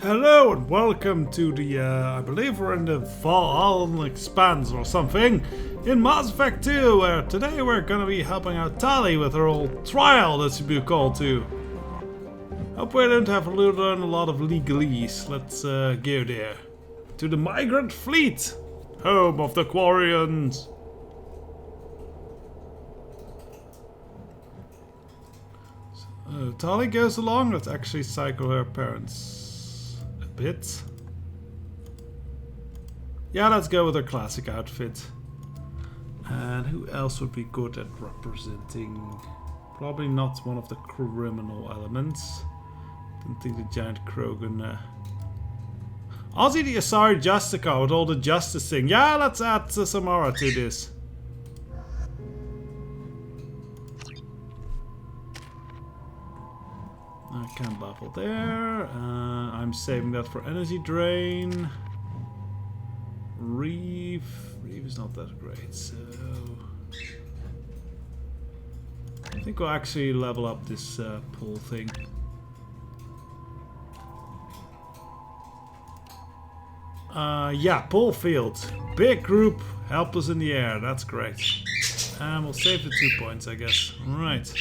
Hello and welcome to the, I believe we're in the Valhalla Expanse or something in Mass Effect 2, where today we're gonna be helping out Tali with her old trial that should be called to. Hope we don't have to learn a lot of legalese. Let's go there. To the migrant fleet, home of the quarrians. Tali goes along. Let's actually cycle her parents bit. Yeah, let's go with her classic outfit. And who else would be good at representing? Probably not one of the criminal elements. Don't think the giant Krogan. Ozzy the Asari Justica with all the justice thing. Yeah, let's add Samara to this. I can't level there. I'm saving that for energy drain. Reeve is not that great, so I think we'll actually level up this pull thing. Yeah, pull field. Big group, help us in the air. That's great. And we'll save the 2 points, I guess. Right.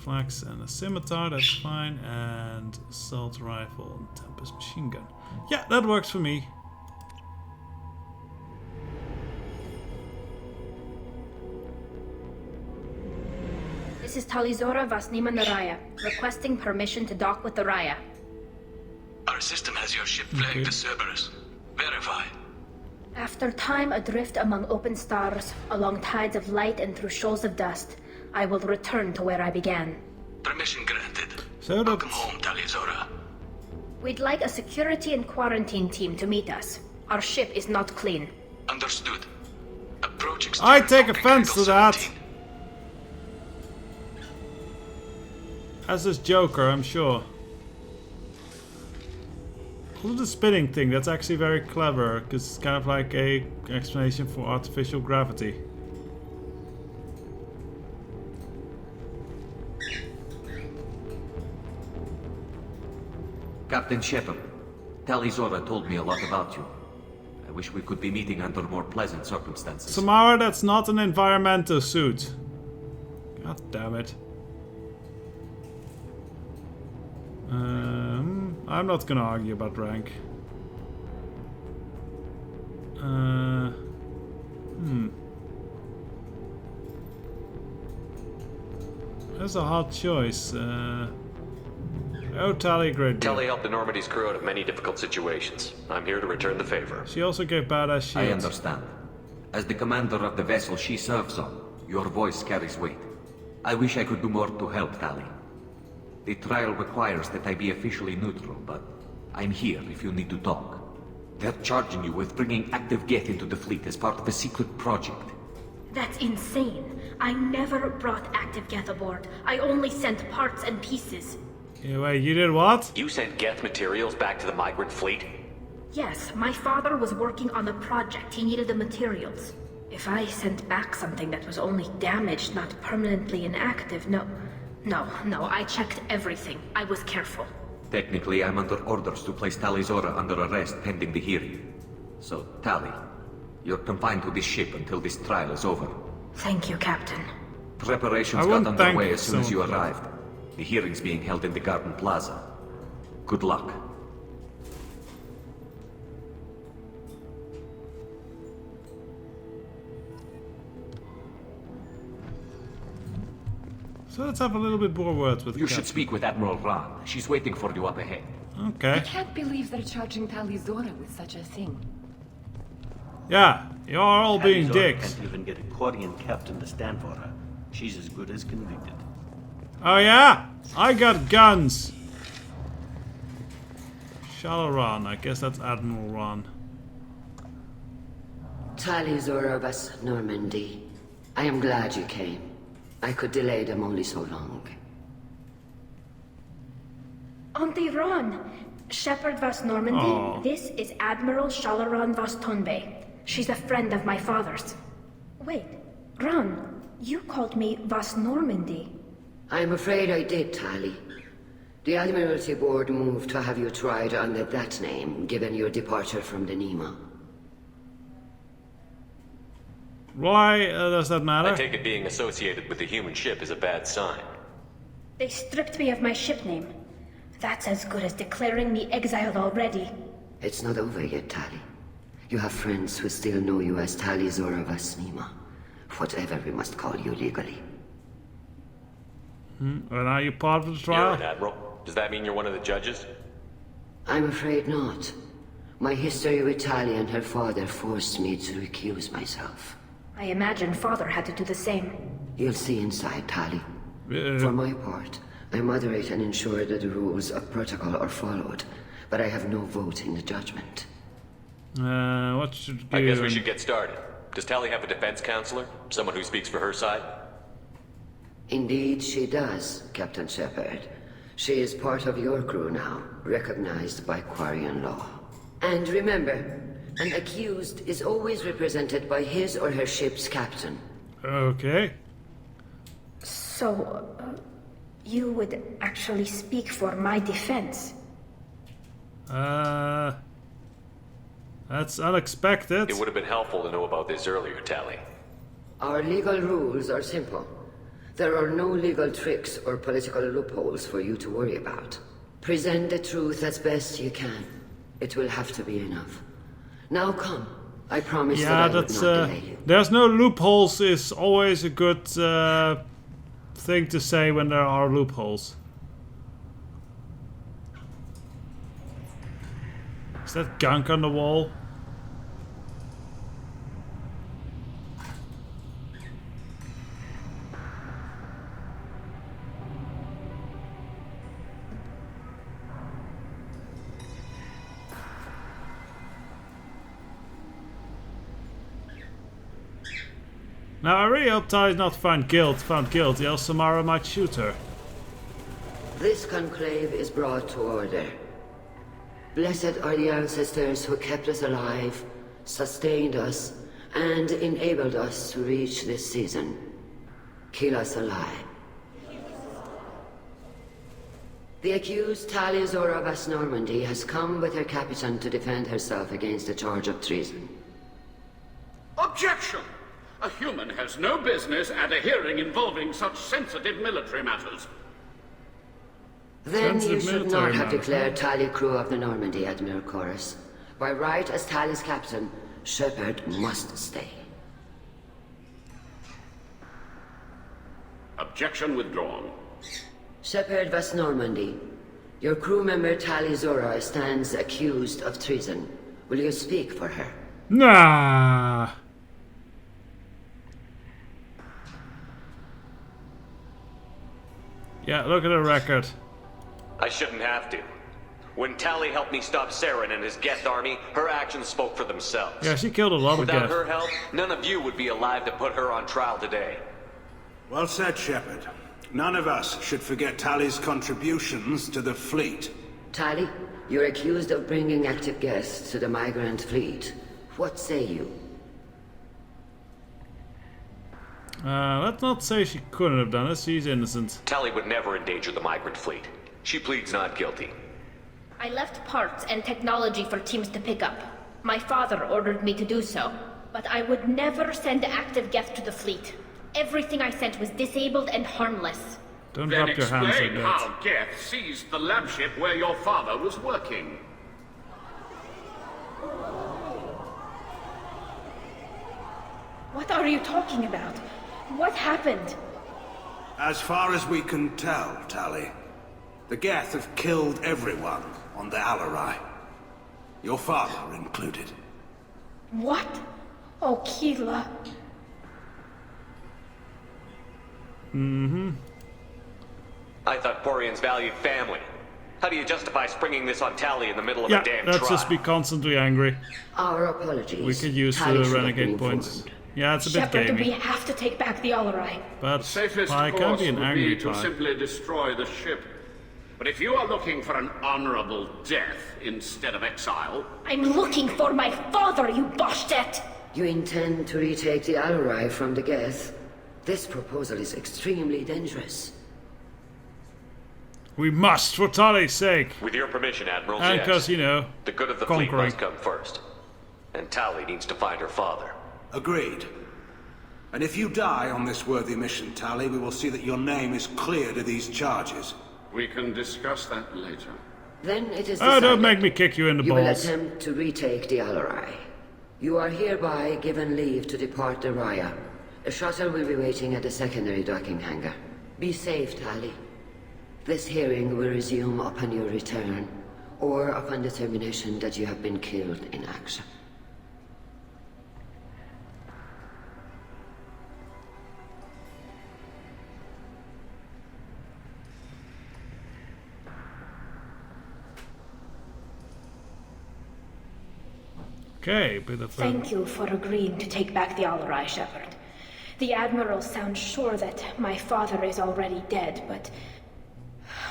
Flax and a scimitar, that's fine, and assault rifle and Tempest machine gun. Yeah, that works for me. This is Tali Vasnima Naraya, requesting permission to dock with the Raya. Our system has your ship flagged as Cerberus. Verify. After time adrift among open stars, along tides of light and through shoals of dust, I will return to where I began. Permission granted. So welcome home, Tali. We'd like a security and quarantine team to meet us. Our ship is not clean. Understood. Approach I take offense to that. As this Joker, I'm sure. Look at the spinning thing. That's actually very clever, because it's kind of like a explanation for artificial gravity. Captain Shepard, Tali told me a lot about you. I wish we could be meeting under more pleasant circumstances. Samara, that's not an environmental suit. God damn it. I'm not gonna argue about rank. That's a hard choice. Oh, Tali, great. Tali helped the Normandy's crew out of many difficult situations. I'm here to return the favor. She also gave badass shields. I understand. As the commander of the vessel she serves on, your voice carries weight. I wish I could do more to help, Tali. The trial requires that I be officially neutral, but I'm here if you need to talk. They're charging you with bringing active Geth into the fleet as part of a secret project. That's insane. I never brought active Geth aboard. I only sent parts and pieces. Yeah, wait, you did what? You sent Geth materials back to the migrant fleet? Yes, my father was working on a project. He needed the materials. If I sent back something that was only damaged, not permanently inactive, no, I checked everything. I was careful. Technically, I'm under orders to place Tali under arrest pending the hearing. So, Tali, you're confined to this ship until this trial is over. Thank you, Captain. Preparations got underway as soon as you arrived. The hearing's being held in the Garden Plaza. Good luck. So let's have a little bit more words with You should speak with Admiral Ran. She's waiting for you up ahead. Okay. I can't believe they're charging Tali with such a thing. Yeah, you're all being dicks. Can't even get a quarrian captain to stand for her. She's as good as convicted. Oh yeah? I got guns. Shalaran, I guess that's Admiral Ran. Tali Vas Normandy. I am glad you came. I could delay them only so long. Auntie Ron! Shepard Vas Normandy, Aww. This is Admiral Shalaran Vas Tonbe. She's a friend of my father's. Wait, Ron, you called me Vas Normandy. I'm afraid I did, Tali. The Admiralty Board moved to have you tried under that name, given your departure from the Nima. Why does that matter? I take it being associated with the human ship is a bad sign. They stripped me of my ship name. That's as good as declaring me exiled already. It's not over yet, Tali. You have friends who still know you as Tali Zora Vasnima. Whatever we must call you legally. And are you part of the You're trial? an admiral. Does that mean you're one of the judges? I'm afraid not. My history with Tali and her father forced me to recuse myself. I imagine father had to do the same. You'll see inside, Tali. For my part, I moderate and ensure that the rules of protocol are followed, but I have no vote in the judgment. What should I guess we should get started. Does Tali have a defense counselor? Someone who speaks for her side? Indeed, she does, Captain Shepard. She is part of your crew now, recognized by Quarrian law. And remember, an accused is always represented by his or her ship's captain. Okay. So, you would actually speak for my defense? That's unexpected. It would have been helpful to know about this earlier, Tali. Our legal rules are simple. There are no legal tricks or political loopholes for you to worry about. Present the truth as best you can. It will have to be enough. Now come. I promise that I would not delay you. There's no loopholes is always a good thing to say when there are loopholes. Is that gunk on the wall? Now I really hope Tali's not found guilty, else Samara might shoot her. This conclave is brought to order. Blessed are the ancestors who kept us alive, sustained us, and enabled us to reach this season. Kill us alive. The accused Tali Zora Vas Normandy has come with her captain to defend herself against a charge of treason. Objection! A human has no business at a hearing involving such sensitive military matters. Then you Sensitive should military not have matter. declared Tali crew of the Normandy, Admiral Chorus. By right as Tali's captain, Shepard must stay. Objection withdrawn. Shepard Vas Normandy, your crew member Tali Zora stands accused of treason. Will you speak for her? Nah. Yeah, look at the record. I shouldn't have to. When Tali helped me stop Saren and his Geth army, her actions spoke for themselves. Yeah, she killed a lot of Without Geth. her help, none of you would be alive to put her on trial today. Well said, Shepard. None of us should forget Tali's contributions to the fleet. Tali, you're accused of bringing active guests to the migrant fleet. What say you? Let's not say she couldn't have done it. She's innocent. Tali would never endanger the migrant fleet. She pleads not guilty. I left parts and technology for teams to pick up. My father ordered me to do so, but I would never send active Geth to the fleet. Everything I sent was disabled and harmless. Don't Then drop your hands like explain that. how Geth seized the lab ship where your father was working. What are you talking about? What happened? As far as we can tell, Tali, the Geth have killed everyone on the Alarai. Your father included. What? Oh, Keela. I thought quarrians valued family. How do you justify springing this on Tali in the middle of Yeah, a damn let's trial? just be constantly angry. Our apologies. We could use Tali the should have renegade been points. informed. Yeah, it's a bit Shepard, we gamey. have to take back the Alarai. But Safest I can't course be an would angry be to type. simply destroy the ship. But if you are looking for an honorable death instead of exile, I'm looking for my father, you Boshtet! You intend to retake the Alarai from the Geth? This proposal is extremely dangerous. We must, for Tali's sake. With your permission, Admiral, And yes. because, you know, The good of the fleet conquering. must come first. And Tali needs to find her father. Agreed. And if you die on this worthy mission, Tali, we will see that your name is cleared of these charges. We can discuss that later. Then it is Oh, decided. don't make me kick you in the You will balls. attempt to retake the Alarai. You are hereby given leave to depart the Raya. A shuttle will be waiting at the secondary docking hangar. Be safe, Tali. This hearing will resume upon your return, or upon determination that you have been killed in action. Okay, bit of a... Thank you for agreeing to take back the Alarai, Shepard. The Admiral sounds sure that my father is already dead, but...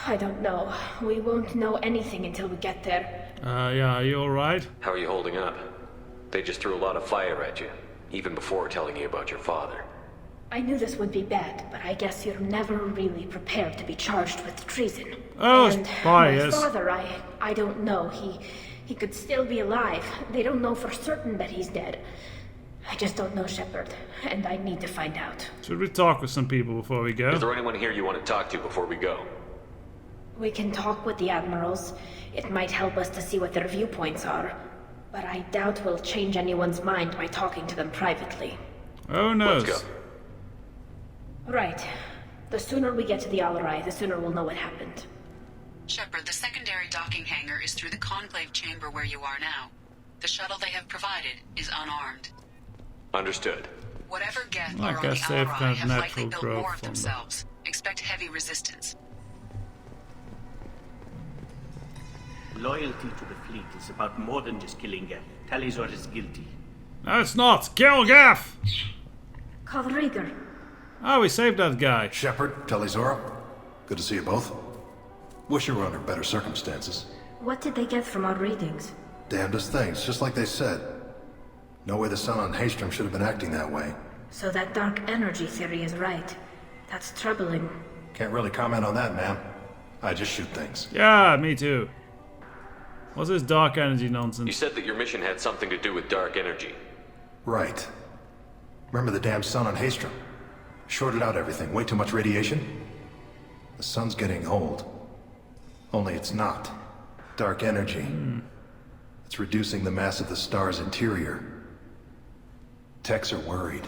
I don't know. We won't know anything until we get there. yeah, are you alright? How are you holding up? They just threw a lot of fire at you, even before telling you about your father. I knew this would be bad, but I guess you're never really prepared to be charged with treason. Oh, and spy, my yes. father, I don't know. He could still be alive. They don't know for certain that he's dead. I just don't know, Shepard, and I need to find out. Should we talk with some people before we go? Is there anyone here you want to talk to before we go? We can talk with the admirals. It might help us to see what their viewpoints are. But I doubt we'll change anyone's mind by talking to them privately. Oh no. Let's go. Right. The sooner we get to the Alarai, the sooner we'll know what happened. Shepard, the secondary docking hangar is through the conclave chamber where you are now. The shuttle they have provided is unarmed. Understood. Whatever Geth I are on the guess they have Alarai kind of have likely natural built growth more of from themselves. Expect heavy resistance. Loyalty to the fleet is about more than just killing Geth. Talizor is guilty. No, it's not. Kill Gaff! Call Rieger. Oh, we saved that guy. Shepard, Talizora, good to see you both. Wish you were under better circumstances. What did they get from our readings? Damnedest things, just like they said. No way the sun on Haystrom should have been acting that way. So that dark energy theory is right. That's troubling. Can't really comment on that, ma'am. I just shoot things. Yeah, me too. What's this dark energy nonsense? You said that your mission had something to do with dark energy. Right. Remember the damn sun on Haystrom? Shorted out everything. Way too much radiation? The sun's getting old. Only it's not. Dark energy. It's reducing the mass of the star's interior. Techs are worried.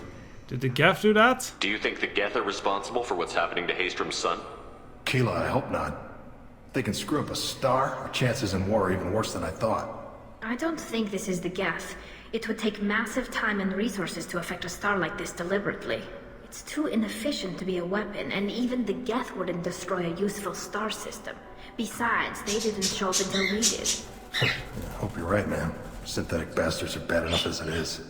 Did the Gaff do that? Do you think the Geth are responsible for what's happening to Haystrom's son? Keela, I hope not. If they can screw up a star, our chances in war are even worse than I thought. I don't think this is the Geth. It would take massive time and resources to affect a star like this deliberately. It's too inefficient to be a weapon, and even the Geth wouldn't destroy a useful star system. Besides, they didn't show up until we did. I hope you're right, man. Synthetic bastards are bad enough as it is.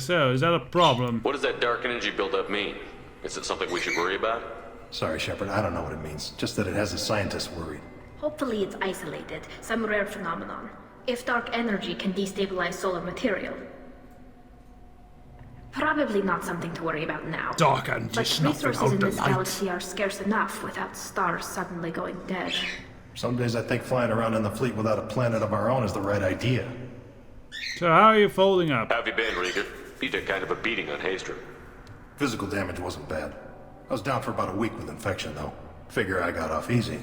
So, is that a problem? What does that dark energy buildup mean? Is it something we should worry about? Sorry, Shepard, I don't know what it means. Just that it has the scientists worried. Hopefully it's isolated, some rare phenomenon. If dark energy can destabilize solar material. Probably not something to worry about now. Dark energy But snuffing resources out in the this light. galaxy are scarce enough without stars suddenly going dead. Some days I think flying around in the fleet without a planet of our own is the right idea. So how are you folding up? How have you been, Rieger? You took kind of a beating on Haystrom. Physical damage wasn't bad. I was down for about a week with infection, though. Figure I got off easy.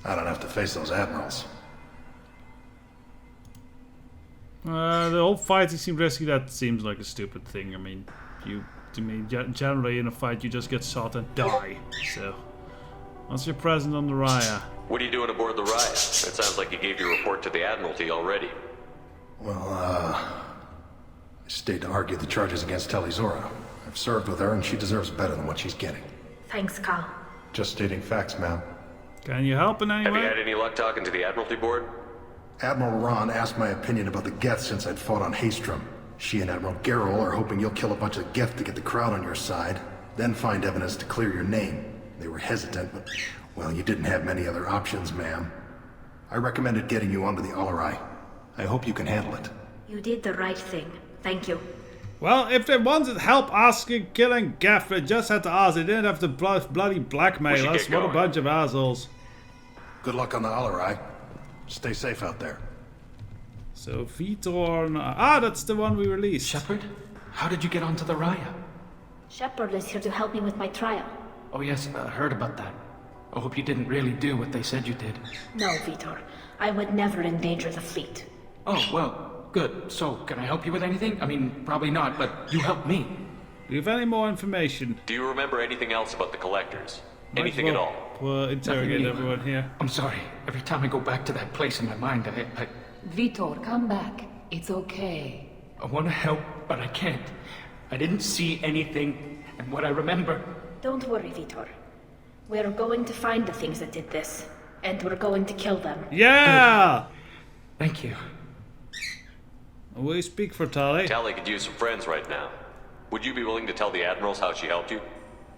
I don't have to face those admirals. The whole fighting seemed risky. That seems like a stupid thing. I mean, generally in a fight you just get shot and die. So, what's your present on the Raya? What are you doing aboard the Raya? It sounds like you gave your report to the Admiralty already. Well, I stayed to argue the charges against Talizora. I've served with her, and she deserves better than what she's getting. Thanks, Cal. Just stating facts, ma'am. Can you help in any Have way? you had any luck talking to the Admiralty board? Admiral Ron asked my opinion about the Geth since I'd fought on Haystrom. She and Admiral Garrel are hoping you'll kill a bunch of Geth to get the crowd on your side, then find evidence to clear your name. They were hesitant, but, well, you didn't have many other options, ma'am. I recommended getting you onto the Alarai. I hope you can handle it. You did the right thing. Thank you. Well, if they wanted help asking, killing Gaff, they just had to ask. They didn't have to bloody blackmail us. What a bunch of assholes. Good luck on the Alarai. Stay safe out there. So Vitor... Ah, that's the one we released. Shepard? How did you get onto the Raya? Shepard is here to help me with my trial. Oh yes, I heard about that. I hope you didn't really do what they said you did. No, Vitor. I would never endanger the fleet. Oh, well, good. So, can I help you with anything? I mean, probably not, but you helped me. Do you have any more information? Do you remember anything else about the collectors? Might Anything at all? We'll interrogate everyone here. I'm sorry. Every time I go back to that place in my mind, I Vitor, come back. It's okay. I want to help, but I can't. I didn't see anything, and what I remember... Don't worry, Vitor. We're going to find the things that did this, and we're going to kill them. Yeah! Thank you. We speak for Tali. Tali could use some friends right now. Would you be willing to tell the admirals how she helped you?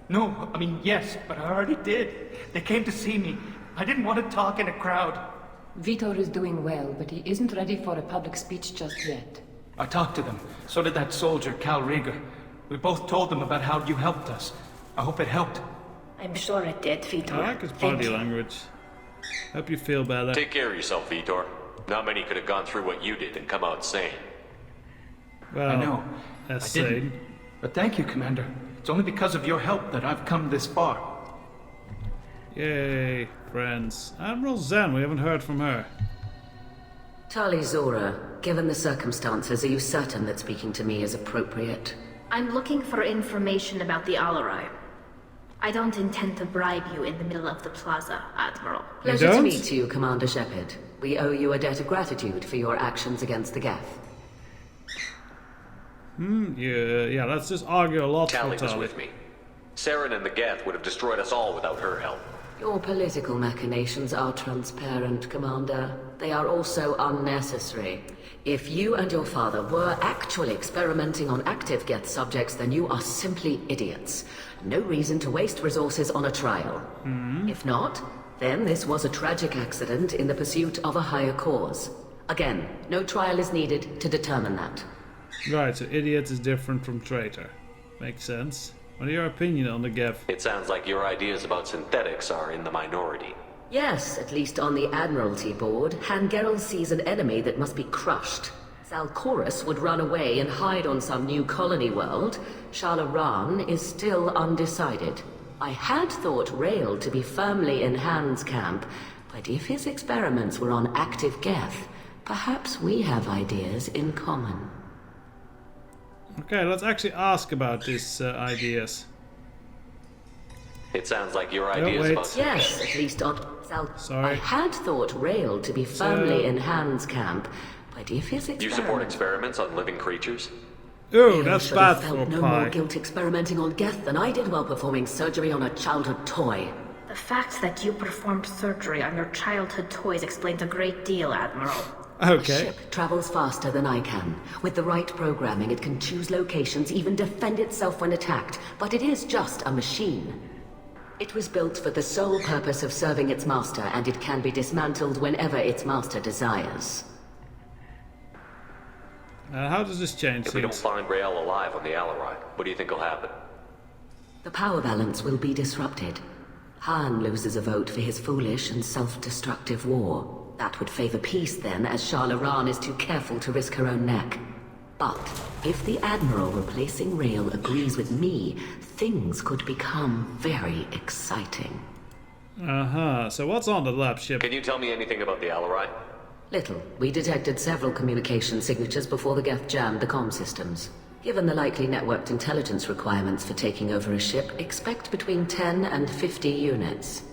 No, I mean, yes, but I already did. They came to see me. I didn't want to talk in a crowd. Vitor is doing well, but he isn't ready for a public speech just yet. I talked to them. So did that soldier, Cal Rieger. We both told them about how you helped us. I hope it helped. I'm sure it did, Vitor. I like his body language. Hope you feel better. Take care of yourself, Vitor. Not many could have gone through what you did and come out sane. Well, I know. That's I didn't. sane. But thank you, Commander. It's only because of your help that I've come this far. Yay, friends. Admiral Zen, we haven't heard from her. Tali Zora, given the circumstances, are you certain that speaking to me is appropriate? I'm looking for information about the Alarai. I don't intend to bribe you in the middle of the plaza, Admiral. Pleasure to meet you, Commander Shepard. We owe you a debt of gratitude for your actions against the Geth. Yeah, let's just argue a lot Tali for was Tali. with me. Saren and the Geth would have destroyed us all without her help. Your political machinations are transparent, Commander. They are also unnecessary. If you and your father were actually experimenting on active Geth subjects, then you are simply idiots. No reason to waste resources on a trial. If not, then this was a tragic accident in the pursuit of a higher cause. Again, no trial is needed to determine that. Right, so idiot is different from traitor. Makes sense. What are your opinion on the Geth? It sounds like your ideas about synthetics are in the minority. Yes, at least on the Admiralty board, Hangerel sees an enemy that must be crushed. Zalcorus would run away and hide on some new colony world. Shalaran is still undecided. I had thought Rail to be firmly in Han's camp, but if his experiments were on active Geth, perhaps we have ideas in common. Okay, let's actually ask about these ideas. It sounds like your ideas about... Yes, at least on... Sorry. I had thought Rail to be firmly in Han's camp, but if his experiments... You support experiments on living creatures? Ooh, that's bad for felt no more guilt experimenting on Geth than I did while performing surgery on a childhood toy. The fact that you performed surgery on your childhood toys explains a great deal, Admiral. Okay. The ship travels faster than I can. With the right programming, it can choose locations, even defend itself when attacked. But it is just a machine. It was built for the sole purpose of serving its master, and it can be dismantled whenever its master desires. How does this change If we don't things? find Rael alive on the Alarai, what do you think will happen? The power balance will be disrupted. Han loses a vote for his foolish and self-destructive war. That would favor peace then, as Shalaran is too careful to risk her own neck. But if the Admiral replacing Rael agrees with me, things could become very exciting. So what's on the lab ship? Can you tell me anything about the Alarai? Little. We detected several communication signatures before the Geth jammed the comm systems. Given the likely networked intelligence requirements for taking over a ship, expect between 10 and 50 units.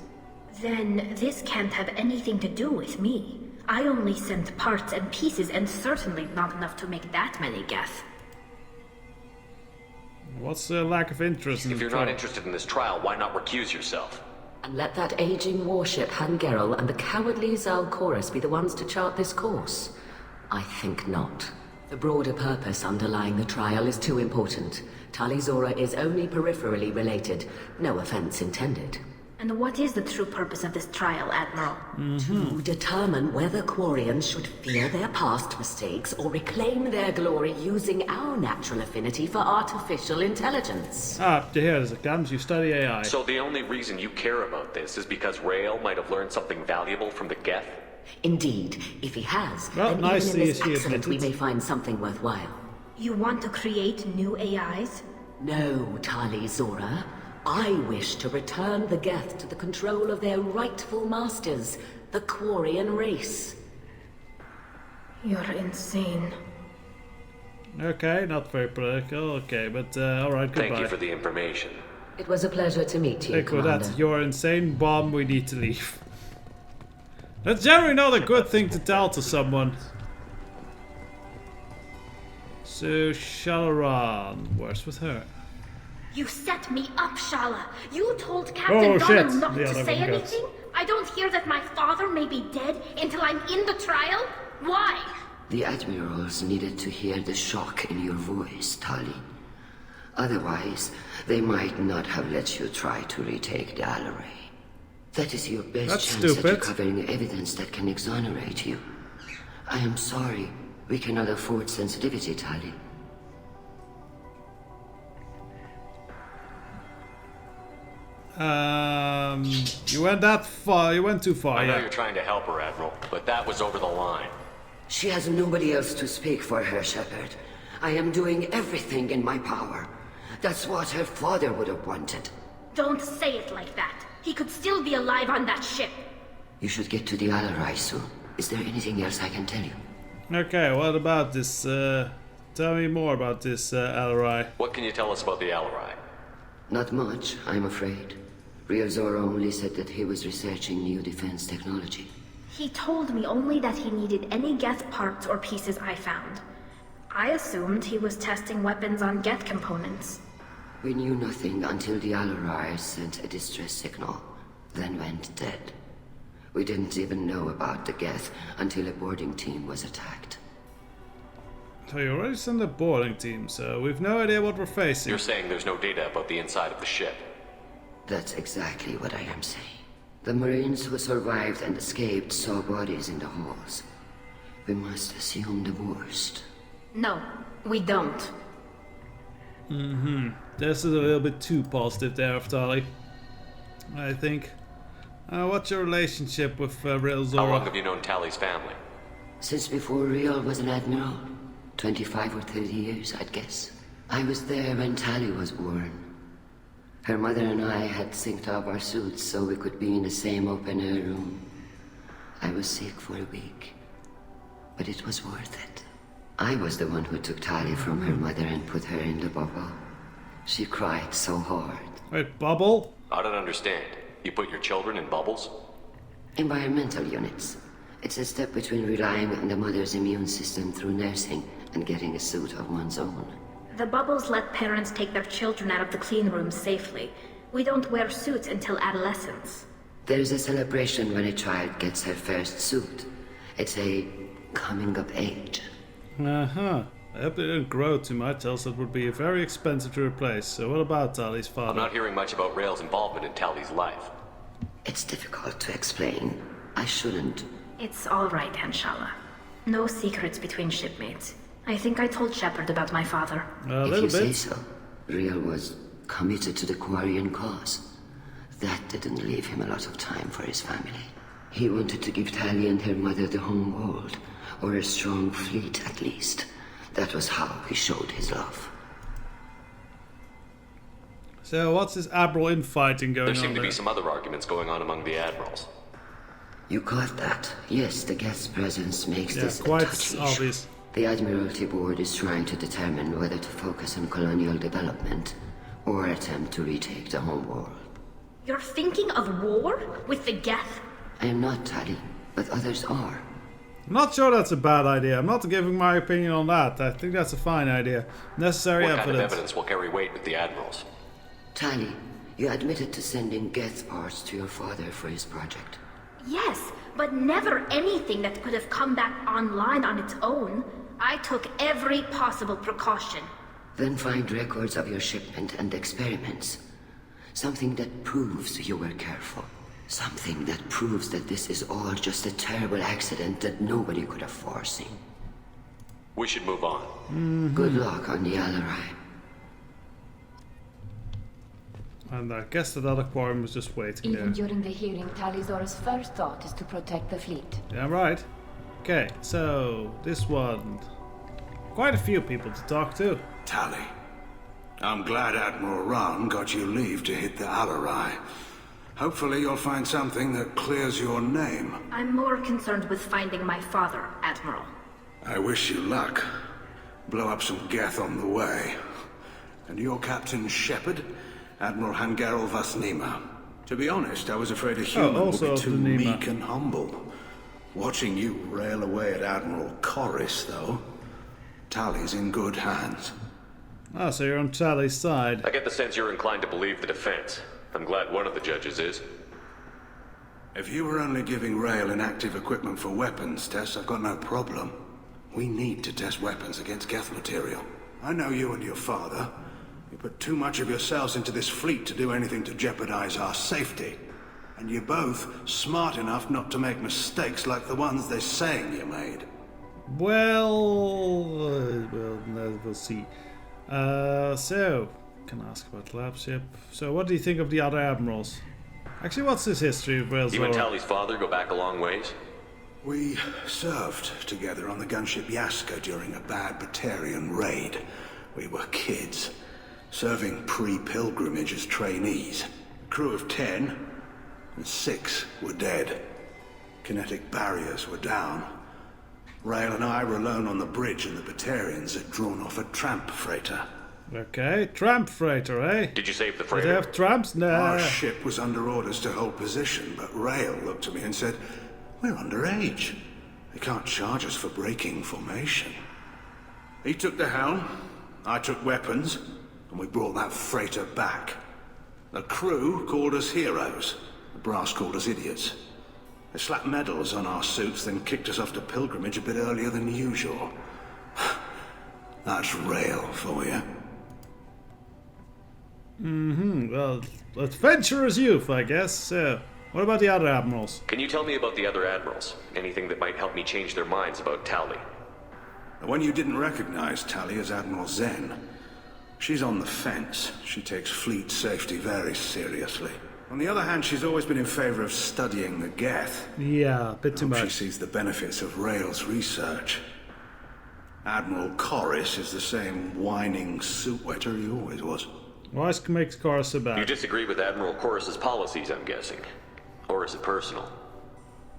Then this can't have anything to do with me. I only sent parts and pieces, and certainly not enough to make that many Geth. What's the lack of interest in If the you're trial? not interested in this trial, why not recuse yourself? And let that aging warship Hangerel and the cowardly Zalcorus be the ones to chart this course? I think not. The broader purpose underlying the trial is too important. Tali Zora is only peripherally related, no offense intended. And what is the true purpose of this trial, Admiral? To determine whether Quarrians should fear their past mistakes or reclaim their glory using our natural affinity for artificial intelligence. Here, as it comes, you study AI. So the only reason you care about this is because Rael might have learned something valuable from the Geth? Indeed. If he has, well, then even in this accident we may find something worthwhile. You want to create new AIs? No, Tali Zora. I wish to return the Geth to the control of their rightful masters, the Quarrian race. You're insane. Okay, not very political. Okay, but alright, goodbye. Thank you for the information. It was a pleasure to meet you, Commander. That's your insane bomb. We need to leave. That's generally not a good thing to tell to someone. So, Shalaran, where's with her? You set me up, Shala. You told Captain Donald not to say anything? I don't hear that my father may be dead until I'm in the trial? Why? The admirals needed to hear the shock in your voice, Tali. Otherwise, they might not have let you try to retake the Alaray. That is your best chance at recovering evidence that can exonerate you. I am sorry. We cannot afford sensitivity, Tali. You went that far. You went too far. I know you're trying to help her, Admiral, but that was over the line. She has nobody else to speak for her, Shepard. I am doing everything in my power. That's what her father would have wanted. Don't say it like that. He could still be alive on that ship. You should get to the Alarai soon. Is there anything else I can tell you? Okay, what about this? Tell me more about this Alarai. What can you tell us about the Alarai? Not much, I'm afraid. Real Zora only said that he was researching new defense technology. He told me only that he needed any Geth parts or pieces I found. I assumed he was testing weapons on Geth components. We knew nothing until the Alarai sent a distress signal, then went dead. We didn't even know about the Geth until a boarding team was attacked. So you already sent a boarding team, so we've no idea what we're facing. You're saying there's no data about the inside of the ship? That's exactly what I am saying. The Marines who survived and escaped saw bodies in the halls. We must assume the worst. No, we don't. This is a little bit too positive there, Tali. I think. What's your relationship with Real Zora? How long have you known Tali's family? Since before Real was an admiral. 25 or 30 years, I'd guess. I was there when Tali was born. Her mother and I had synced up our suits so we could be in the same open-air room. I was sick for a week, but it was worth it. I was the one who took Tali from her mother and put her in the bubble. She cried so hard. Wait, bubble? I don't understand. You put your children in bubbles? Environmental units. It's a step between relying on the mother's immune system through nursing and getting a suit of one's own. The bubbles let parents take their children out of the clean rooms safely. We don't wear suits until adolescence. There's a celebration when a child gets her first suit. It's a coming of age. I hope they don't grow too much, else it would be very expensive to replace. So what about Tali's father? I'm not hearing much about Rael's involvement in Tali's life. It's difficult to explain. I shouldn't. It's all right, Anshala. No secrets between shipmates. I think I told Shepard about my father. If you say so. Real was committed to the Quarrian cause. That didn't leave him a lot of time for his family. He wanted to give Tali and her mother the home world, or a strong fleet at least. That was how he showed his love. So what's this admiral infighting going on there? There seem to be some other arguments going on among the admirals. You caught that? Yes, the Geth's presence makes this quite a touchy obvious. Issue. The Admiralty Board is trying to determine whether to focus on colonial development or attempt to retake the home world. You're thinking of war with the Geth? I am not, Tali, but others are. I'm not sure that's a bad idea. I'm not giving my opinion on that. I think that's a fine idea. Necessary evidence. What kind of evidence will carry weight with the admirals? Tali, you admitted to sending Geth parts to your father for his project. Yes, but never anything that could have come back online on its own. I took every possible precaution. Then find records of your shipment and experiments. Something that proves you were careful. Something that proves that this is all just a terrible accident that nobody could have foreseen. We should move on. Good luck on the Alarai. And I guess that other quorum was just waiting Even there. during the hearing, Tali's first thought is to protect the fleet. Yeah, right. Okay, so this one. Quite a few people to talk to. Tali, I'm glad Admiral Ran got you leave to hit the Alarai. Hopefully you'll find something that clears your name. I'm more concerned with finding my father, Admiral. I wish you luck. Blow up some Geth on the way. And your Captain Shepard, Admiral Hangarel Vasnima. To be honest, I was afraid a human would be too meek and humble. Watching you rail away at Admiral Corris, though, Tali's in good hands. Ah, so you're on Tali's side. I get the sense you're inclined to believe the defense. I'm glad one of the judges is. If you were only giving Rail inactive equipment for weapons tests, I've got no problem. We need to test weapons against Geth material. I know you and your father. You put too much of yourselves into this fleet to do anything to jeopardize our safety. And you're both smart enough not to make mistakes like the ones they're saying you made. Well, we'll see. So, can I ask about the lab ship? So, what do you think of the other admirals? Actually, what's his history of Rail's? You and Tali's father go back a long ways? We served together on the gunship Yaska during a bad Batarian raid. We were kids, serving pre-pilgrimage as trainees. A crew of 10, and 6 were dead. Kinetic barriers were down. Rail and I were alone on the bridge, and the Batarians had drawn off a tramp freighter. Okay, tramp freighter, eh? Did you save the Do freighter? they have tramps? Nah. Our ship was under orders to hold position, but Rail looked at me and said, "We're underage. They can't charge us for breaking formation." He took the helm, I took weapons, and we brought that freighter back. The crew called us heroes. The brass called us idiots. They slapped medals on our suits, then kicked us off to pilgrimage a bit earlier than usual. That's Rail for you. Well, adventurous youth, I guess. So, what about the other admirals? Can you tell me about the other admirals? Anything that might help me change their minds about Tali? The one you didn't recognize, Tali, is Admiral Zen. She's on the fence. She takes fleet safety very seriously. On the other hand, she's always been in favor of studying the Geth. Yeah, a bit too much. She sees the benefits of Rail's research. Admiral Corris is the same whining suit wetter he always was. Why makes Corris so bad? You disagree with Admiral Corris's policies, I'm guessing. Or is it personal?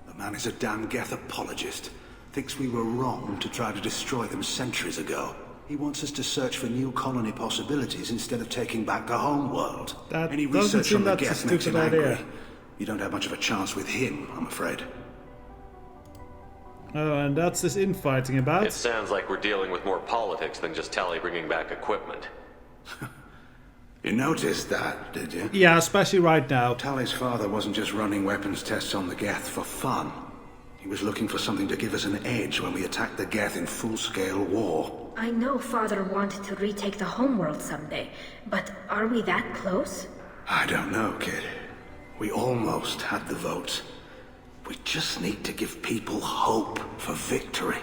The man is a damn Geth apologist. Thinks we were wrong to try to destroy them centuries ago. He wants us to search for new colony possibilities instead of taking back the home world. That Any doesn't research seem on the that's a Geth makes him stupid idea. angry. You don't have much of a chance with him, I'm afraid. Oh, and that's this infighting about? It sounds like we're dealing with more politics than just Tali bringing back equipment. You noticed that, did you? Yeah, especially right now. Tali's father wasn't just running weapons tests on the Geth for fun. He was looking for something to give us an edge when we attacked the Geth in full-scale war. I know Father wanted to retake the homeworld someday, but are we that close? I don't know, kid. We almost had the votes. We just need to give people hope for victory.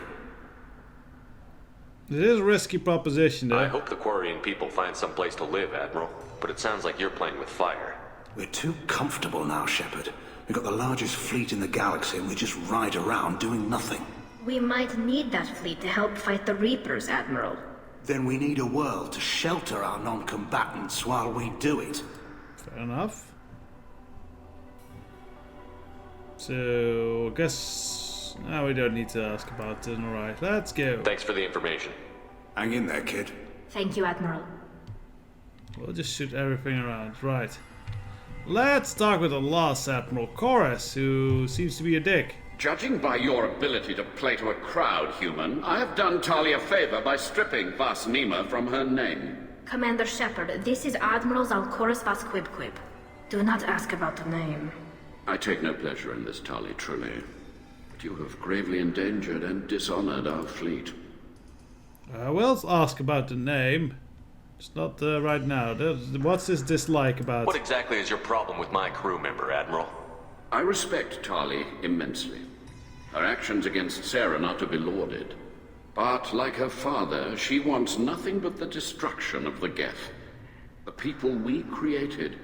It is a risky proposition, though. I hope the Quarrian people find some place to live, Admiral. But it sounds like you're playing with fire. We're too comfortable now, Shepard. We've got the largest fleet in the galaxy and we just ride around doing nothing. We might need that fleet to help fight the Reapers, Admiral. Then we need a world to shelter our non-combatants while we do it. Fair enough. So, I guess... now we don't need to ask about it. Alright, let's go. Thanks for the information. Hang in there, kid. Thank you, Admiral. We'll just shoot everything around. Right. Let's talk with the lost Admiral Corris, who seems to be a dick. Judging by your ability to play to a crowd, human, I have done Tali a favor by stripping Vasnima from her name. Commander Shepard, this is Admiral Zalcoris Vasquibquib. Do not ask about the name. I take no pleasure in this, Tali, truly. But you have gravely endangered and dishonored our fleet. I will ask about the name. It's not right now. What's his dislike about? What exactly is your problem with my crew member, Admiral? I respect Tali immensely. Her actions against Sarah are to be lauded. But like her father, she wants nothing but the destruction of the Geth. The people we created.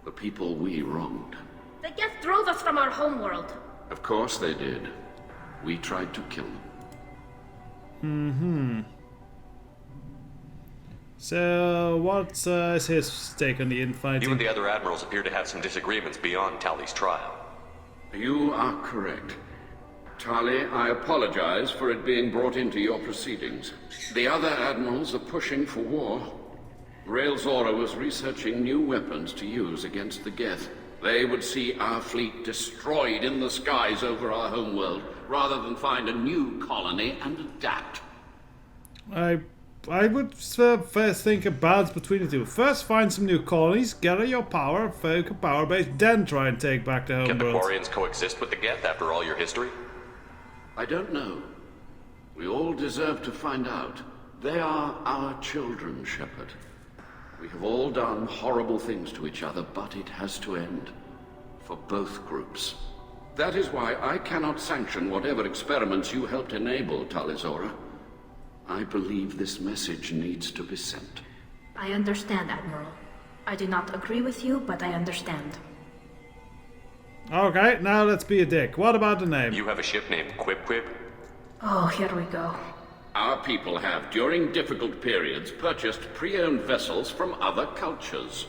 The people we wronged. The Geth drove us from our homeworld. Of course they did. We tried to kill them. Mm-hmm. So, what's his take on the infighting? You and the other admirals appear to have some disagreements beyond Tali's trial. You are correct. Tali, I apologize for it being brought into your proceedings. The other admirals are pushing for war. Rael Zora was researching new weapons to use against the Geth. They would see our fleet destroyed in the skies over our homeworld, rather than find a new colony and adapt. I would first think a balance between the two. First find some new colonies, gather your power, focus power base, then try and take back the homeworld. Can the Quarrians coexist with the Geth after all your history? I don't know. We all deserve to find out. They are our children, Shepard. We have all done horrible things to each other, but it has to end. For both groups. That is why I cannot sanction whatever experiments you helped enable, Tali Zora. I believe this message needs to be sent. I understand, Admiral. I do not agree with you, but I understand. Okay, now let's be a dick. What about the name? You have a ship named Quib Quib? Oh, here we go. Our people have, during difficult periods, purchased pre-owned vessels from other cultures.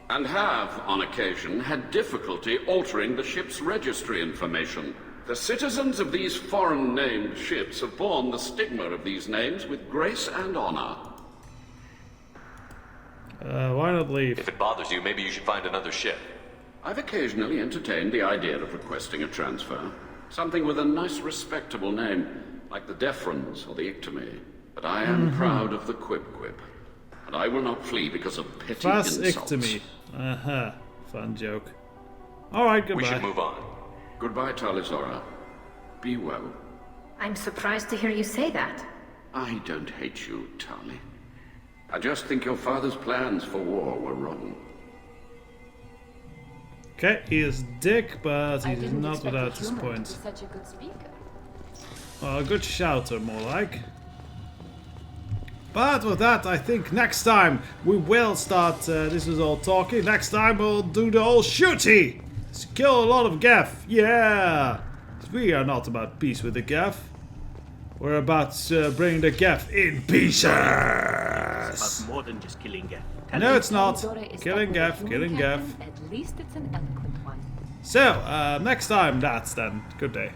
And have, on occasion, had difficulty altering the ship's registry information. The citizens of these foreign-named ships have borne the stigma of these names with grace and honor. Why not leave? If it bothers you, maybe you should find another ship. I've occasionally entertained the idea of requesting a transfer. Something with a nice, respectable name, like the Defrons or the Ictomy. But I am proud of the Quib Quib. And I will not flee because of petty insults. Ictomy. Uh-huh. Fun joke. Alright, goodbye. We should move on. Goodbye, Tali Zora. Be well. I'm surprised to hear you say that. I don't hate you, Tali. I just think your father's plans for war were wrong. Okay, he is dick, but he's not without his points. Such a good speaker. Well, a good shouter, more like. But with that, I think next time we will start. This is all talking. Next time we'll do the whole shooty. Let's kill a lot of Geth. Yeah! We are not about peace with the Geth. We're about bringing the Geth in pieces. It's about more than just killing Geth. No, it's not. Killing Geth, killing Geth. At least it's an eloquent one. So, next time, that's then. Good day.